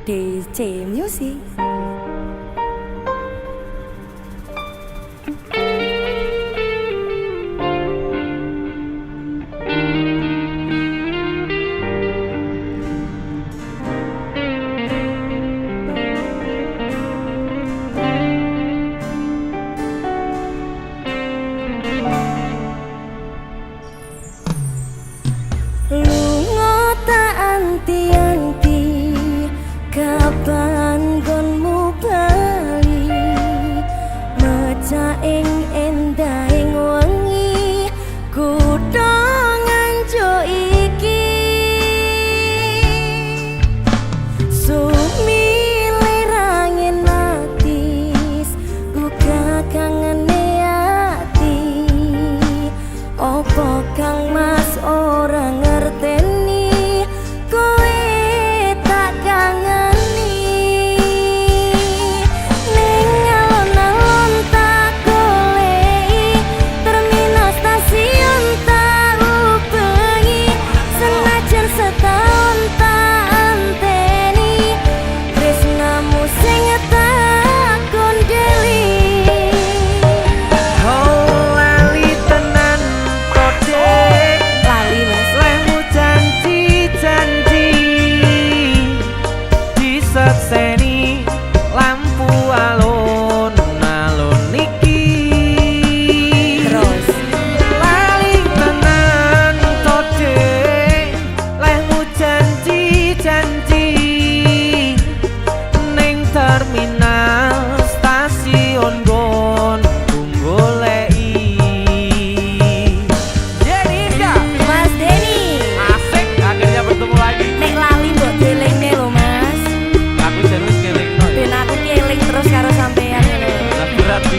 DC Music. Lunga tak anti-anti, kapan gonmu bali, mecah ing endahing wengi, kutha nganjo iki. Sumile rangin atis, buka kangene ati. Opo kang mas ora ngerteni, kowe tak kangeni. Ning alon-alon tak goleki, terminal stasiun tak ubengi. Senajan setahun tak anteni, tresnamu sing tak kondeli. Seni lampu alun-alun niki Terus lali tenan tode lehmu janji-janji ning terminal stasiun gon goleki. Jenika Mas Denny, asik akhirnya bertemu lagi. nek lali mbok delengne lho Mas. Aku serius ngelingno ya. Ben aku keling terus karo sampean lho. Nah, berarti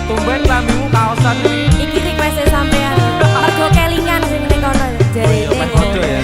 tumben lambimu kaosan ini. Iki request sampean. Mergo kelingan sing ning kono jare. Iya, Mas Bodo ya.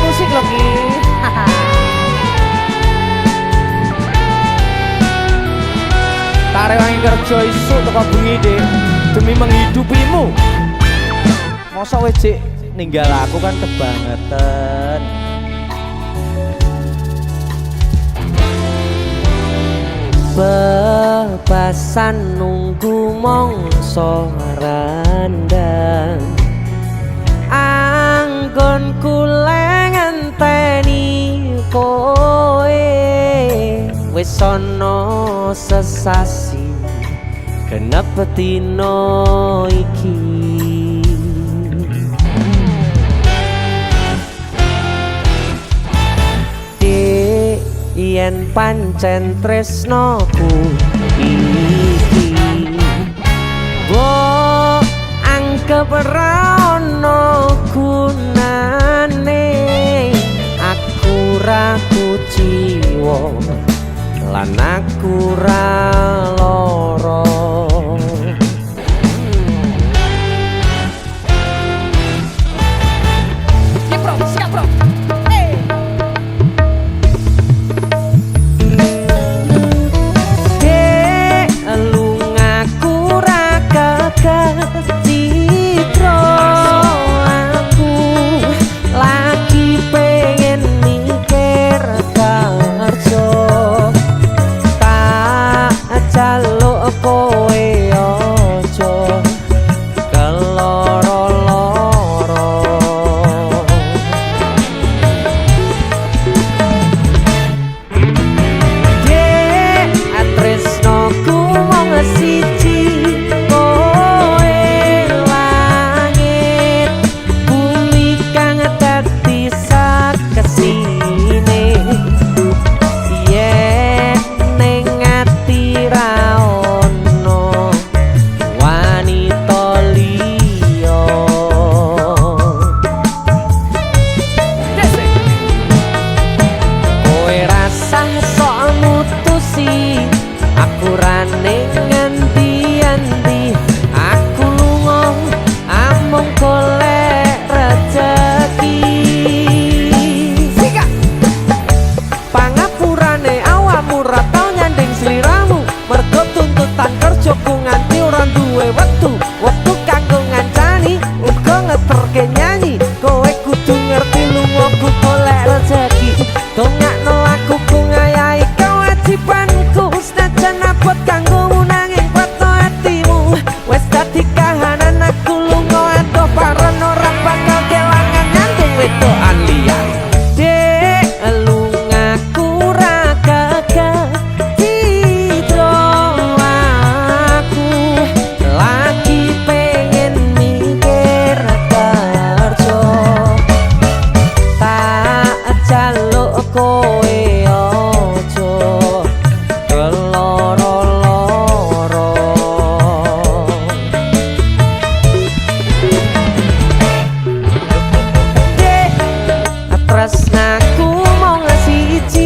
Musik lho ki. Tarewangi kerja isuk teko bengi Dik, demi menghidupimu. Masa wejik ninggal aku kan kebangetan. bebasan nunggu mongso randang anggon kule ngenteni koe wis ana sesasi genep dina iki yen pancen tresnoku iki wo anggap ra ono gunane aku ra kuciwa lan aku ra lara siap bro citro aku lagi pengen mikir kerja tak jaluk kowe ojo keloro-loro dek tresnoku mung siji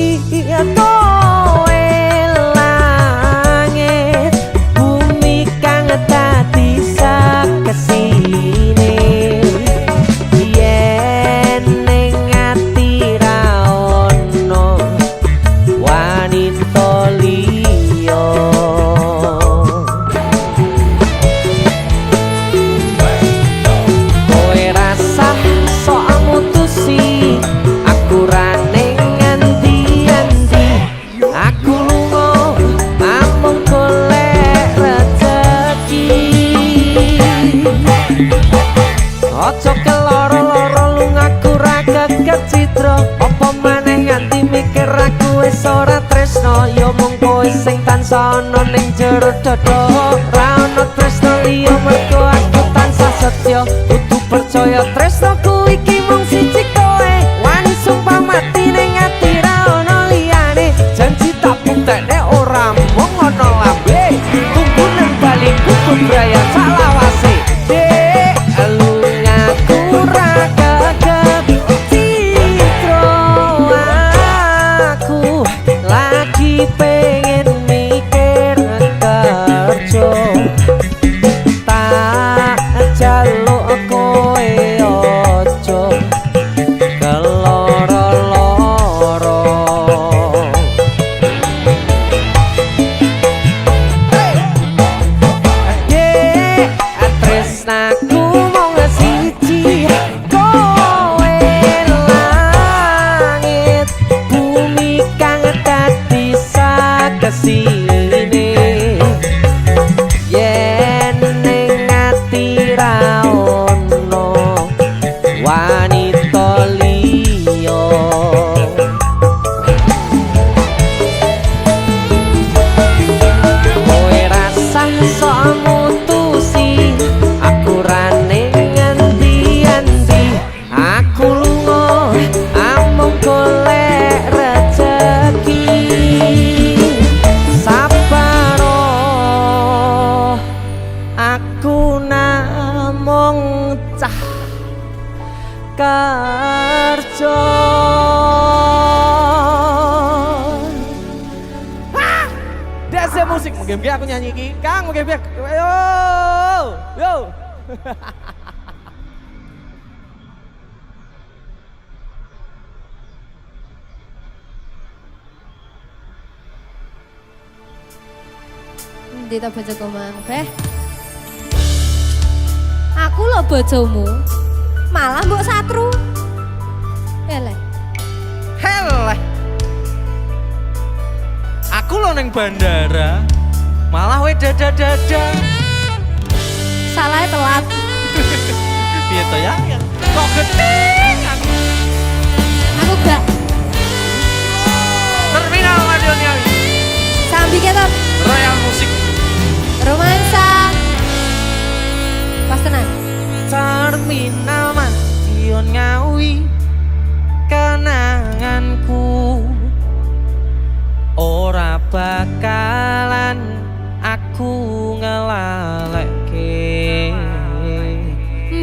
ojo keloro-loro lungaku ra geget citro apa maneh nganti mikir aku wis ora tresno ya mung kowe sing tansah ana ning jero dada ra ono tresno liya mergo aku tansah setya kudu percaya tresnoku iki mung siji kowe wani sumpah mati ning ati ra ono liyane janji tak buktekne ora mung ono lambe tunggu nang bali kudu braya salawase pengen mikir kerja tak jaluk wanita liya. Kowe rasah sok mutusi aku rane ngendi-endi, aku lunga amung golek rejeki. Sabar aku namung cah kerja. Desa musik, mungkin aku nyanyi iki. Kang, mungkin yo. Yo. Dita bojoku mang, Beh. Aku lho bojomu. Malah mbok satru. Eleh. Heleh. Aku lo neng bandara, malah we dada-dada. Salahnya telat. Piye to ya? Kok gedeng aku. Aku gak Terminal Madiun. sambi ketot. Royal Musik. Romansa. Pas tenang. Terminal Madiun Ngawi, kenanganku ora bakalan aku ngelalekke.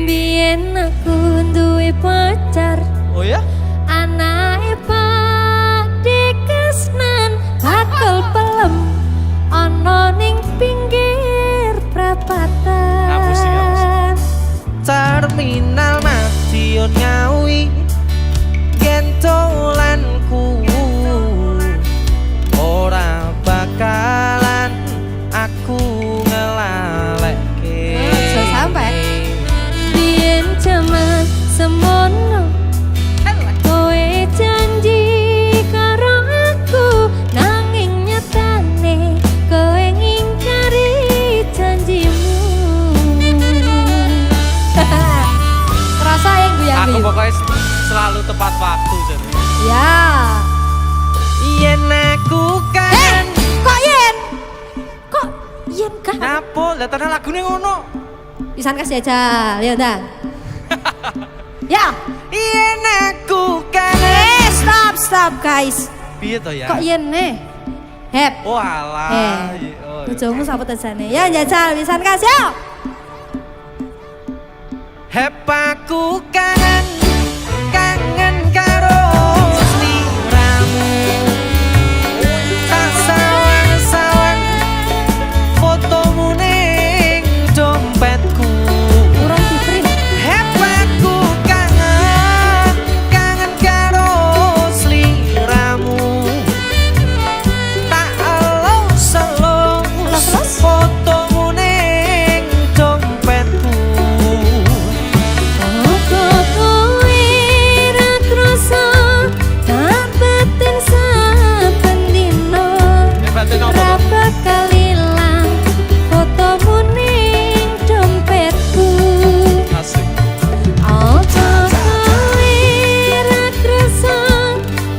Biyen aku duwe pacar, Oh ya? anake Pak Dekesnan, bakal pelem ana ning pinggir prapatan. Terminal Madiun Ngawi, gentolanku ora bakalan aku ngelalekke. Aja sampe. Biyen jaman semono kowe janji karo aku, nanging nyatane kowe ngingkari janjimu. Terasa yang Aku guyu-guyu. pokoknya selalu tepat waktu jadi. Ya. Yen aku kangen Kok yen? Kok yen kan? Napa? Lah tenan lagune ngono. Pisan kasih aja, ya udah. Ya. yen aku kangen. Stop guys. Piye to ya? Kok yen nih? Hep. Oh alah. Oh, Bojomu sapa tesane? Ya jajal pisan kasih. Yo. Hep aku kangen, kangen karo sliramu. Tak sawan-sawan fotomu ning dompetku. Kurang di-print. Hep aku kangen, kangen karo sliramu. Tak elo-selo Terus? fotomu ning dompetku. Kok kowe ra krasa tak batin saben dino. Batin apa Ra to? bakal ilang fotomu ning dompetku. Asik. Ojo kowe ra krasa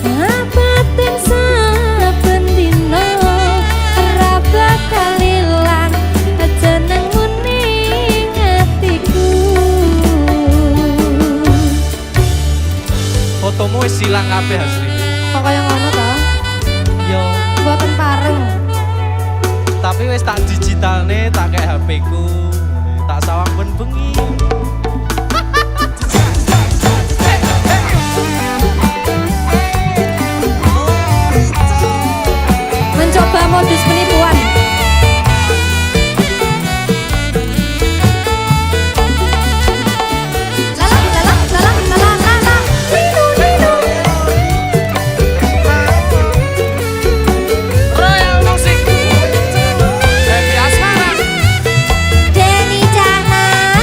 tak batin saben dino. Ra bakal ilang jenengmu ning atiku. Fotomu wis ilang kabeh asli. Kok kaya ngono ta? Yo, Mboten pareng. tapi wis tak digitalne tak kayak HP ku. Tak sawang ben bengi. Mencoba modus penipuan. Lala, lala, lala, lala, lala. Nino, Nino. Royal Musik. Happy Asmara. Denny Cahnan.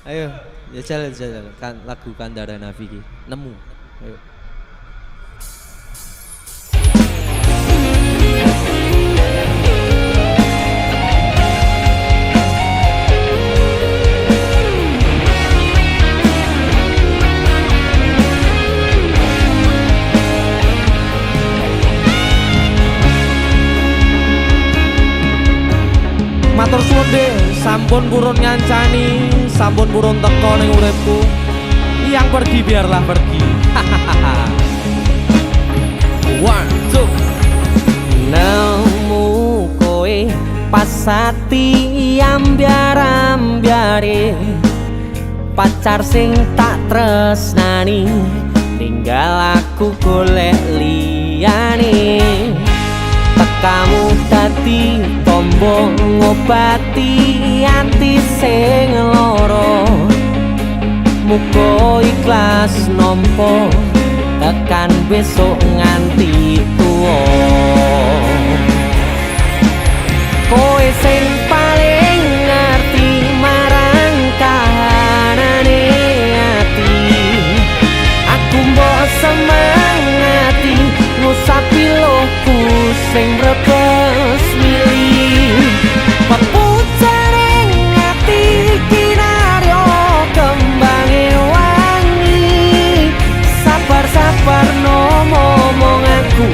Ayo, jajal kan lagu Kandara Nafi iki. Nemu. Ayo. Matur suwun deh, sampun purun ngancani, sampun purun teko ning uripku. Yang pergi biarlah pergi. One, two. Nemu kowe pasati ambyar-ambyare, pacar sing tak tresnani, tinggal aku golek liyane. Tekamu dadi tombo ngobati ati sing lara, muga ikhlas nampa tekan besok nganti tuwa. Kowe sing paling ngerti marang kahanane ati, aku mbok semangati ngusapi lohku sing brebes milih. Pepucaring ati kinaryo kembange wangi, sabar-sabar no momong aku,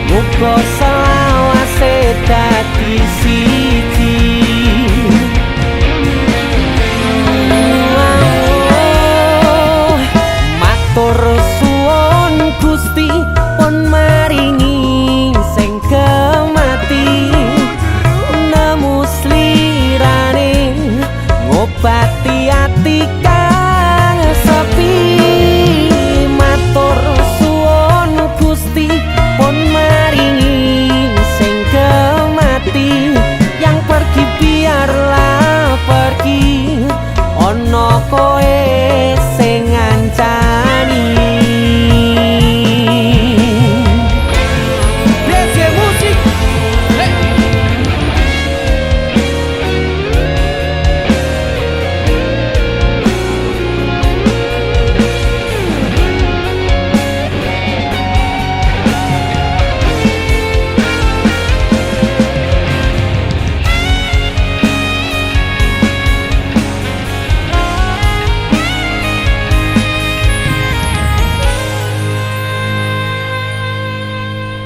muga selawase dadi siji. Matur suwun Gusti pun maringi sing kemati, nemu slirane ngobati ati kang sepi. Matur suwun Gusti pun maringi sing kemati, yang pergi biarlah pergi, ono koe sing ngancani.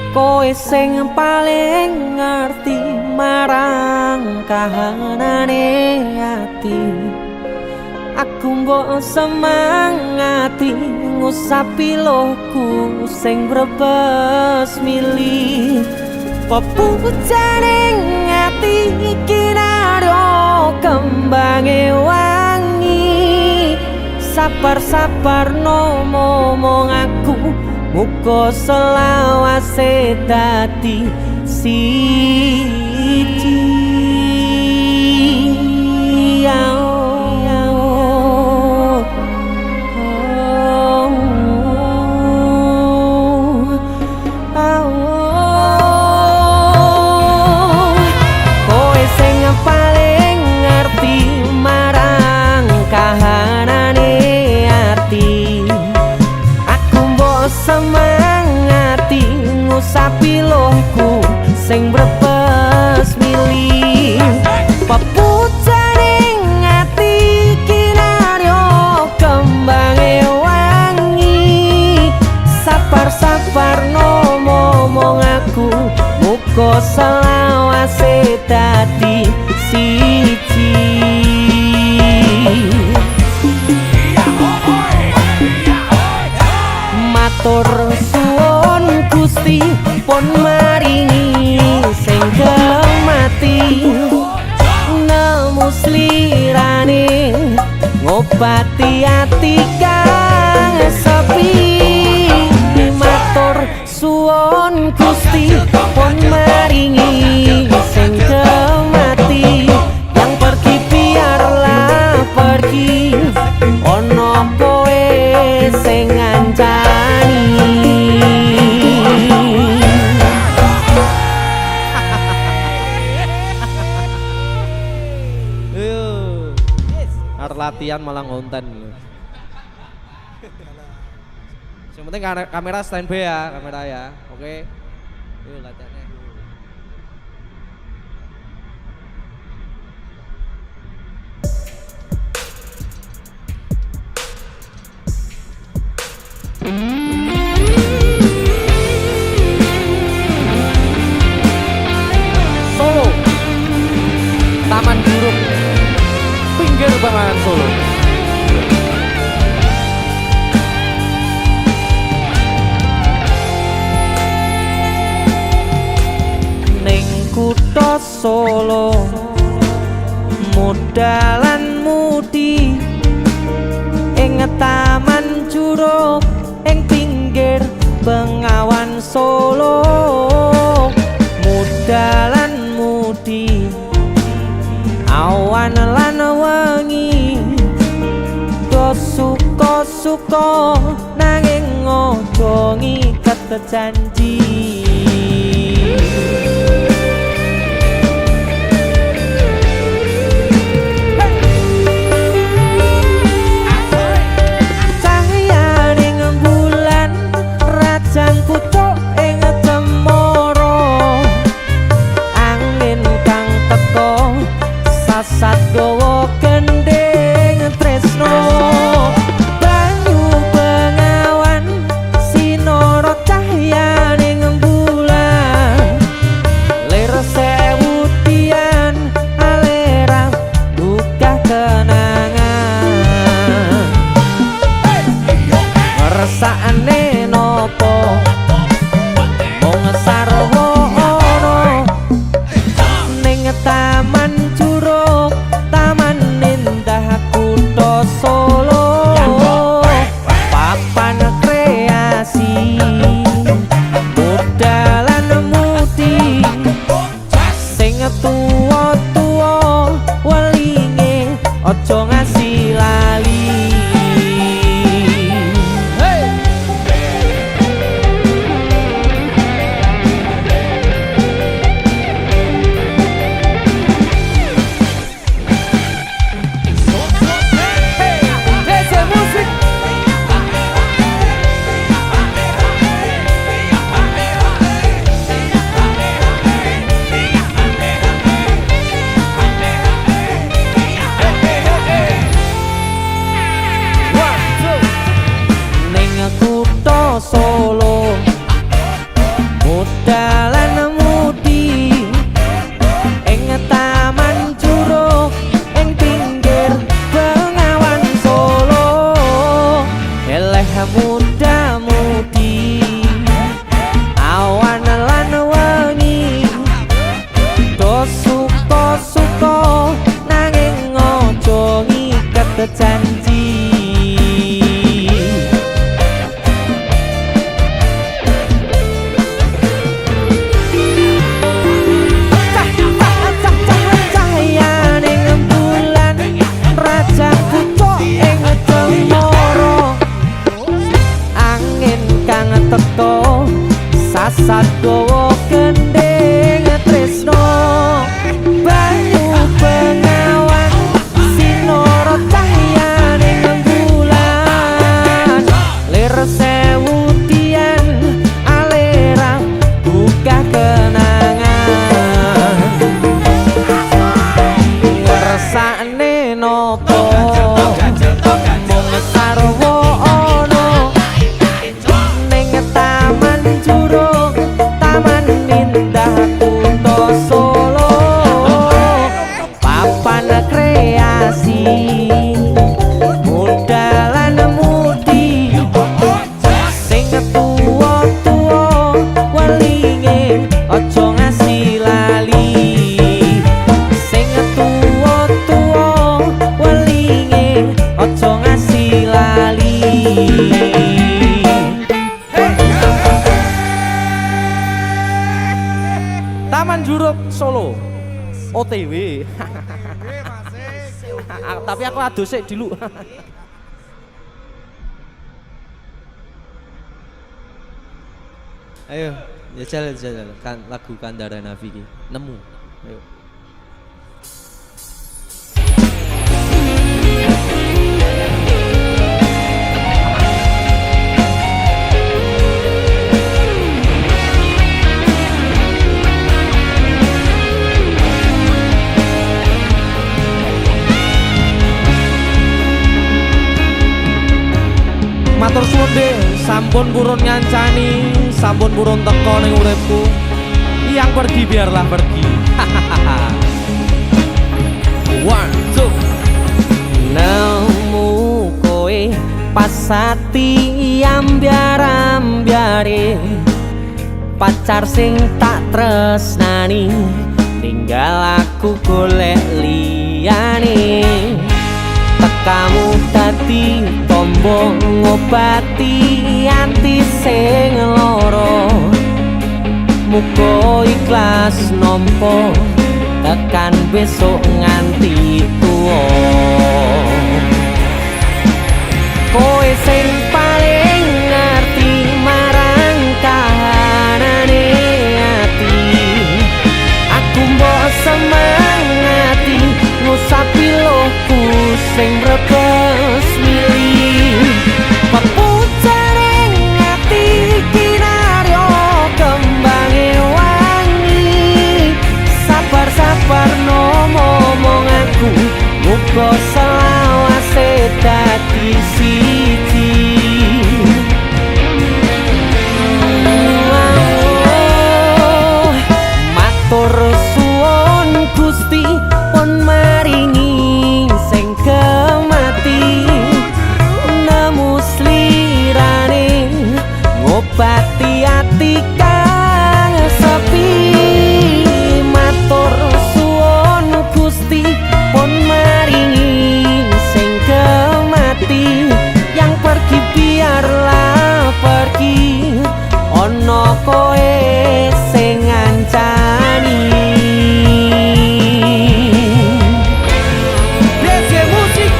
Kowe sing paling ngerti marang kahanane ati, aku mbok semangati ngusapi lohku sing brebes milih. Pepucaring ati kinaryo kembange wangi, sabar-sabar no momong aku, muga selawase dadi siji. Kowe sing paling ngerti marang kahanane ati, aku mbok semangati ngusapi lohku sing brebes milih. Pepucaring ati kinaryo kembange wangi, sabar-sabar no momong aku, muga selawase dadi siji. Matur suwun Gusti pun maringi sing kemati, nemu slirane ngobati ati kang sepi. Matur suwun Gusti pun maringi sing kemati, yang pergi biarlah pergi, ono kowe sing ngancani. Arep latihan malah ngonten. Yang penting kamera standby ya, kamera ya. Oke. Yuk latihannya. Solo Taman Juruk pinggir Bengawan Solo. Ning kutha Solo modalan mudi ing Taman Juruk ing pinggir Bengawan Solo. Modalan mudi awan lan wengi do suka-suka nanging ojo ngiket janji. Sat gowo gendeng tresno banyu Bengawan sinoro cahyaning bulan lir sewu tian alera buka kenangan ngersakane nopo mung sarwa ono ning Taman Juruk Solo papan kreasi modalan mudi sing tuwa-tuwa welinge aja ngasih lali. Solo modalan mudi ing Taman Juruk ing pinggir Bengawan Solo. Eleh muda mudi awan lan wengi do suka-suka nanging ojo ngiket janji. Teko sasat gowo gendeng tresno banyu Bengawan sinoro cahyaning bulan lir sewu tian alera buka kenangan ngersakne nopo mung sarwa Taman Juruk, taman indah kutha Solo, papan kreasi modalan mudi sing tuwa-tuwa welinge aja ngasih lali. Sing tuwa-tuwa welinge aja ngasih lali. Taman Juruk Solo OTW. Tapi aku adus sik dulu. Ayo, jajal kan lagu Kandara Nafi iki. Nemu. Ayo. Onde sampun purun ngancani, sampun purun teko ning uripku. Yang pergi biarlah pergi. One, two. Nemu kowe pasati ambyar-ambyare pacar sing tak tresnani tinggal aku golek liyane tekamu dadi tombo ngobati ati sing lara muga ikhlas nampa tekan besok nganti tuwa kowe sing paling ngerti marang kahanane ati aku mbok semangati ngusapi lohku sing rebes milih pepucaring ati kinaryo kembange wangi sabar-sabar no momong aku muga selawase dadi siji matur suwun Gusti pun maringi sing kemati nemu slirane ngobati ati kang sepi matur suwun Gusti pun maringi sing kemati yang pergi biarlah pergi ono koe sing ngancani Desi musik.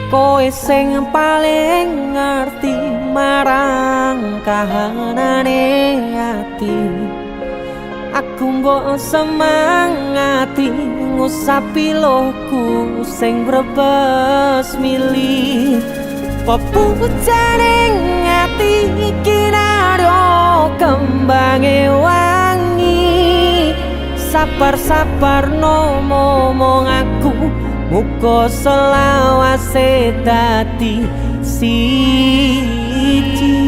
kowe sing paling ngerti marang kahanane ati aku mbok semangati ngusapi lohku sing brebes milih pepucaring ati kinaryo kembange wangi sabar-sabar no momong aku muga selawase dadi siji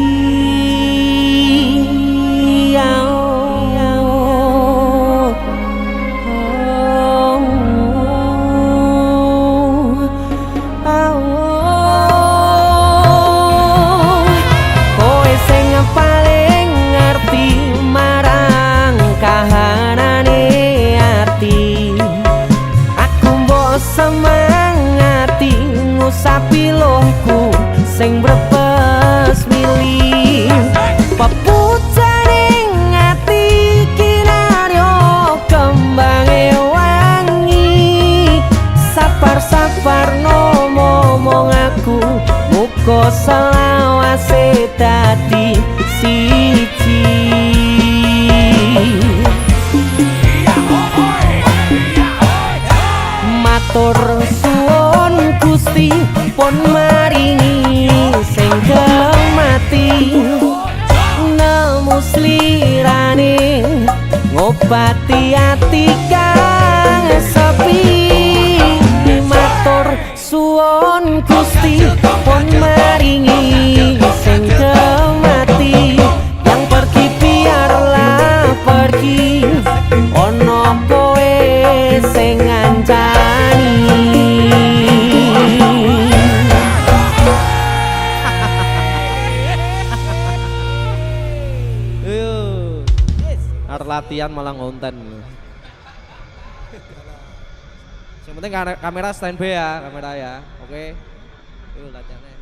kowe sing paling ngerti marang kahanane ati aku mbok semangati ngusapi lohku sing brebes milih pepucaring ati kinaryo kembange wangi sabar-sabar no momong aku muga selawase dadi siji matur suwun Gusti pun maringi sing kemati nemu slirane ngobati ati kang sepi matur suwun Gusti pun maringi sing kemati yang pergi biarlah pergi ono kowe sing ngancani Arep latihan malah ngonten. Yang penting kamera standby ya, kamera ya. Oke. Yuk latihannya.